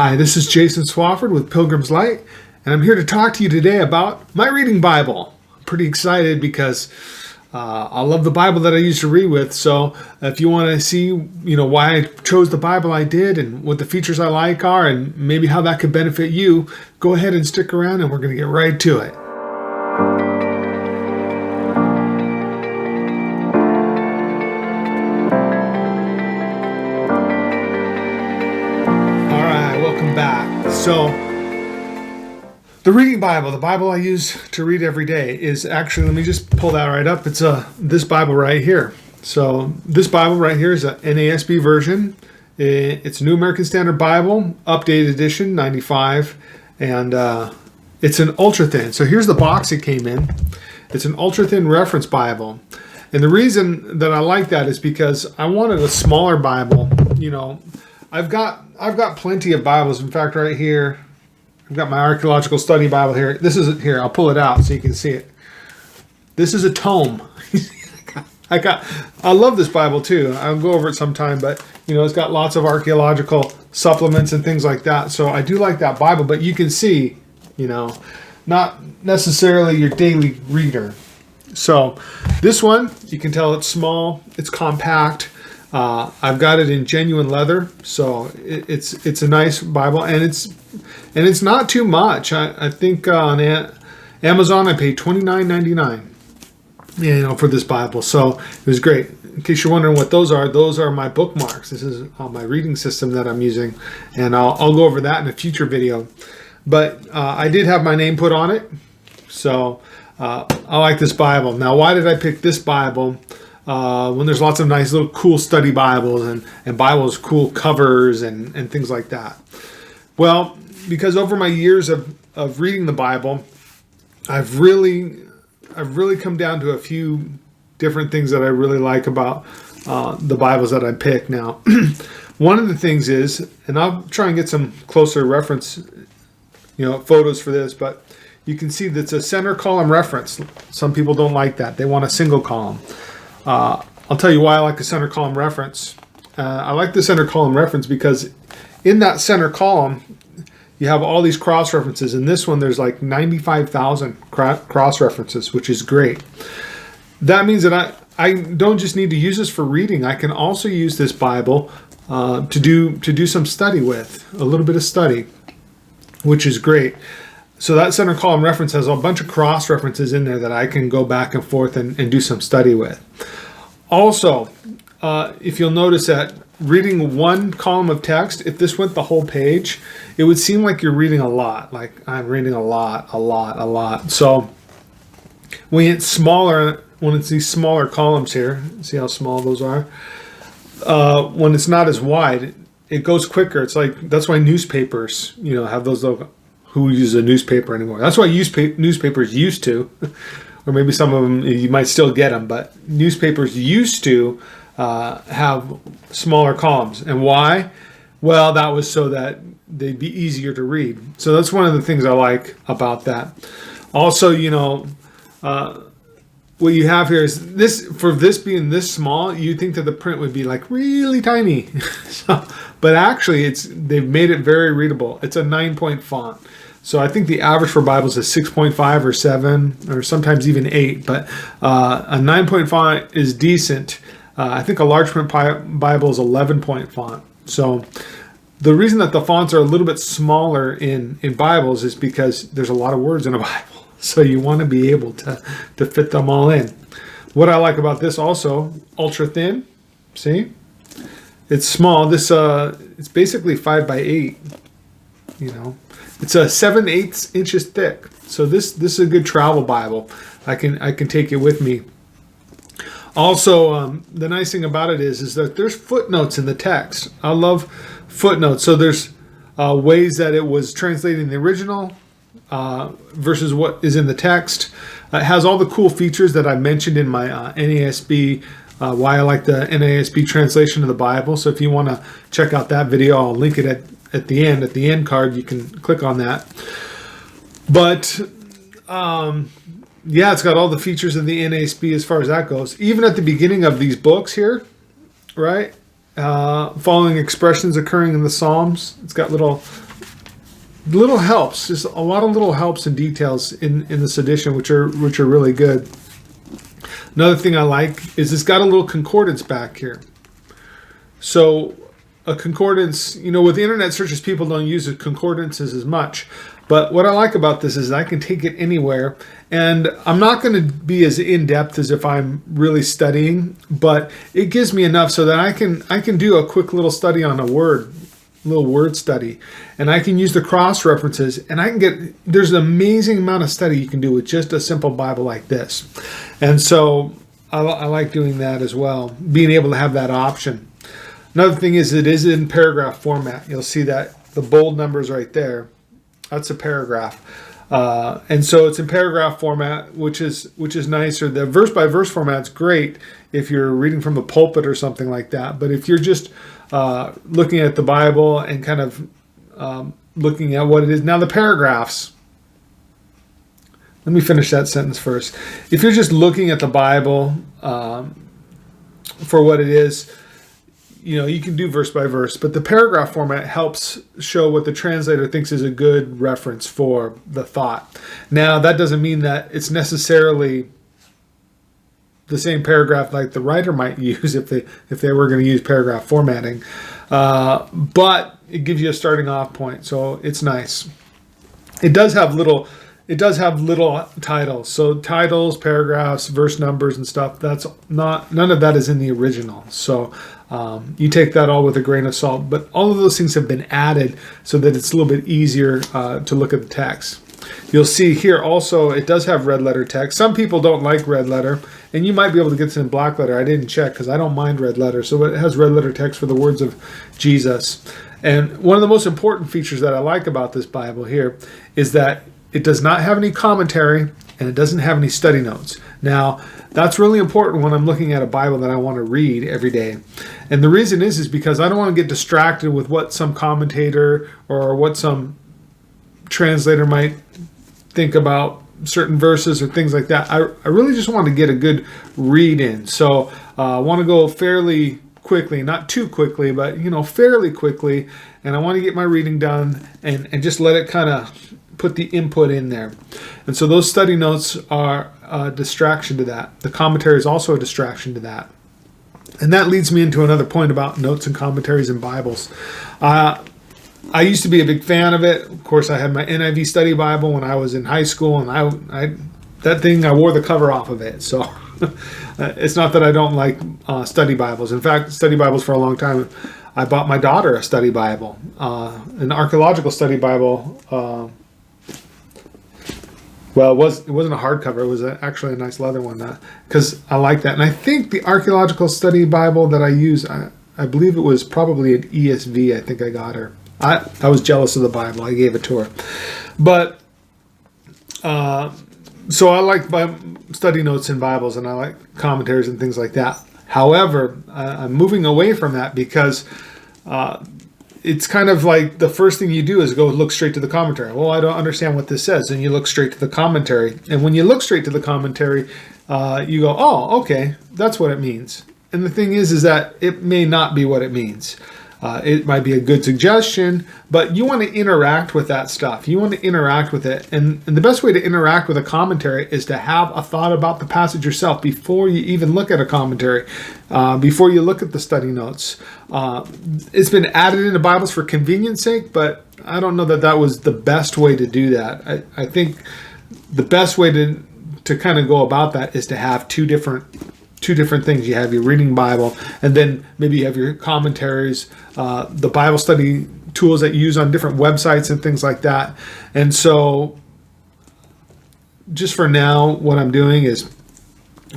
Hi, this is Jason Swafford with Pilgrim's Light, and I'm here to talk to you today about my reading Bible. I'm pretty excited because I love the Bible that I used to read with. So if you want to see, why I chose the Bible I did and what the features I like are and maybe how that could benefit you, go ahead and stick around and we're going to get right to it. Welcome back. So the reading Bible, the Bible I use to read every day is actually, let me just pull that right up. It's this Bible right here. So this Bible right here is an NASB version. It's New American Standard Bible, updated edition, 95. And it's an Ultrathin. So here's the box it came in. It's an Ultrathin reference Bible. And the reason that I like that is because I wanted a smaller Bible. I've got plenty of Bibles. In fact, right here, I've got my archaeological study Bible here. This is it here. I'll pull it out so you can see it. This is a tome. I love this Bible too. I'll go over it sometime, but it's got lots of archaeological supplements and things like that. So I do like that Bible, but you can see, not necessarily your daily reader. So this one, you can tell it's small, it's compact. I've got it in genuine leather, so it's a nice Bible, and it's not too much. I think on Amazon I paid $29.99, for this Bible, so it was great. In case you're wondering what those are my bookmarks. This is my reading system that I'm using, and I'll go over that in a future video. But I did have my name put on it, so I like this Bible. Now, why did I pick this Bible? When there's lots of nice little cool study Bibles and Bibles, cool covers and things like that. Well, because over my years of reading the Bible, I've really come down to a few different things that I really like about the Bibles that I pick. Now, one of the things is, and I'll try and get some closer reference, photos for this, but you can see that's a center column reference. Some people don't like that. They want a single column. I'll tell you why I like a center column reference. I like the center column reference because in that center column, you have all these cross references. In this one, there's like 95,000 cross references, which is great. That means that I don't just need to use this for reading. I can also use this Bible to do some study with, a little bit of study, which is great. So that center column reference has a bunch of cross references in there that I can go back and forth and do some study with. Also, if you'll notice that reading one column of text, if this went the whole page, it would seem like you're reading a lot. Like I'm reading a lot. So when it's smaller, when it's these smaller columns here, see how small those are? When it's not as wide, it goes quicker. It's like, that's why newspapers, have those little, who uses a newspaper anymore? That's why newspapers used to, or maybe some of them you might still get them, but newspapers used to have smaller columns. And why? Well, that was so that they'd be easier to read. So that's one of the things I like about that. Also, what you have here is this, for this being this small, you'd think that the print would be like really tiny. But actually they've made it very readable. It's a 9-point font. So I think the average for Bibles is 6.5 or 7 or sometimes even 8. But a 9-point font is decent. I think a large print Bible is 11-point font. So the reason that the fonts are a little bit smaller in Bibles is because there's a lot of words in a Bible. So you want to be able to fit them all in. What I like about this also, ultra thin. See? It's small. This it's basically 5 by 8. It's a 7/8 inches thick. So this is a good travel Bible. I can take it with me. Also, the nice thing about it is that there's footnotes in the text. I love footnotes. So there's ways that it was translated in the original versus what is in the text. It has all the cool features that I mentioned in my NASB, why I like the NASB translation of the Bible. So if you want to check out that video, I'll link it at the end card. You can click on that. But it's got all the features of the NASB as far as that goes. Even at the beginning of these books here, right? Following expressions occurring in the Psalms. It's got little little helps, just a lot of little helps and details in this edition, which are really good. Another thing I like is it's got a little concordance back here. So a concordance, with internet searches, people don't use concordances as much. But what I like about this is I can take it anywhere, and I'm not going to be as in-depth as if I'm really studying, but it gives me enough so that I can do a quick little study on a little word study, and I can use the cross references, and there's an amazing amount of study you can do with just a simple Bible like this. And so I like doing that as well, being able to have that option. Another thing is it is in paragraph format. You'll see that the bold numbers right there, that's a paragraph. And so it's in paragraph format, which is nicer. The verse by verse format's great if you're reading from the pulpit or something like that. But if you're just looking at the Bible and kind of looking at what it is. Now the paragraphs, let me finish that sentence first. If you're just looking at the Bible for what it is, you can do verse by verse, but the paragraph format helps show what the translator thinks is a good reference for the thought. Now, that doesn't mean that it's necessarily the same paragraph like the writer might use if they were going to use paragraph formatting, but it gives you a starting off point, so it's nice. It does have little titles, so titles, paragraphs, verse numbers, and stuff. None of that is in the original, so you take that all with a grain of salt. But all of those things have been added so that it's a little bit easier to look at the text. You'll see here also it does have red letter text. Some people don't like red letter, and you might be able to get this in black letter. I didn't check because I don't mind red letter. So it has red letter text for the words of Jesus. And one of the most important features that I like about this Bible here is that it does not have any commentary and it doesn't have any study notes. Now, that's really important when I'm looking at a Bible that I want to read every day. And the reason is because I don't want to get distracted with what some commentator or what some translator might think about certain verses or things like that. I really just want to get a good read in. So I want to go fairly quickly, not too quickly, but fairly quickly. And I want to get my reading done and just let it kind of put the input in there. And so those study notes are a distraction to that. The commentary is also a distraction to that. And that leads me into another point about notes and commentaries in Bibles. I used to be a big fan of it. Of course, I had my NIV study Bible when I was in high school, and I wore the cover off of it. So it's not that I don't like study Bibles. In fact, study Bibles for a long time. I bought my daughter a study Bible, an archaeological study Bible. Well, it wasn't a hardcover. It was actually a nice leather one because I like that. And I think the archaeological study Bible that I use, I believe it was probably an ESV. I think I got her. I was jealous of the Bible. I gave it to her. But so I like study notes in Bibles, and I like commentaries and things like that. However, I'm moving away from that because it's kind of like the first thing you do is go look straight to the commentary. Well, I don't understand what this says. And you look straight to the commentary. And when you look straight to the commentary, you go, oh, okay, that's what it means. And the thing is that it may not be what it means. It might be a good suggestion, but you want to interact with that stuff. You want to interact with it. And the best way to interact with a commentary is to have a thought about the passage yourself before you even look at a commentary, before you look at the study notes. It's been added into Bibles for convenience sake, but I don't know that was the best way to do that. I think the best way to kind of go about that is to have two different things. You have your reading Bible, and then maybe you have your commentaries, the Bible study tools that you use on different websites and things like that. And so just for now, what I'm doing is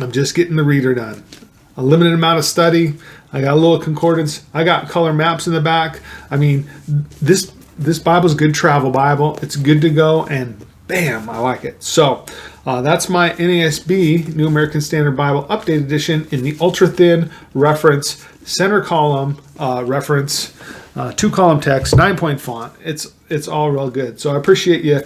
I'm just getting the reader done. A limited amount of study. I got a little concordance. I got color maps in the back. I mean, this Bible's a good travel Bible. It's good to go, and bam, I like it. So that's my NASB, New American Standard Bible Updated Edition in the Ultrathin reference, center column reference, 2-column text, 9-point font. It's all real good. So I appreciate you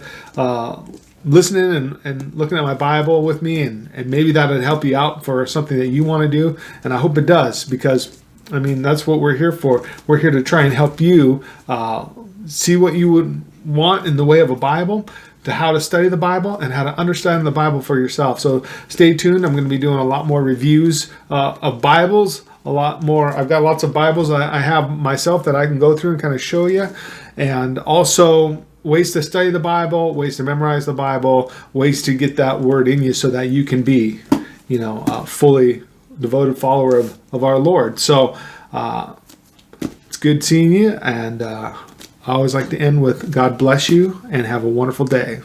listening and looking at my Bible with me, and maybe that would help you out for something that you want to do. And I hope it does, because, I mean, that's what we're here for. We're here to try and help you see what you would want in the way of a Bible, to how to study the Bible and how to understand the Bible for yourself. So stay tuned. I'm going to be doing a lot more reviews of Bibles, a lot more. I've got lots of Bibles I have myself that I can go through and kind of show you, and also ways to study the Bible, ways to memorize the Bible, ways to get that word in you so that you can be, a fully devoted follower of our Lord. So it's good seeing you, and I always like to end with God bless you and have a wonderful day.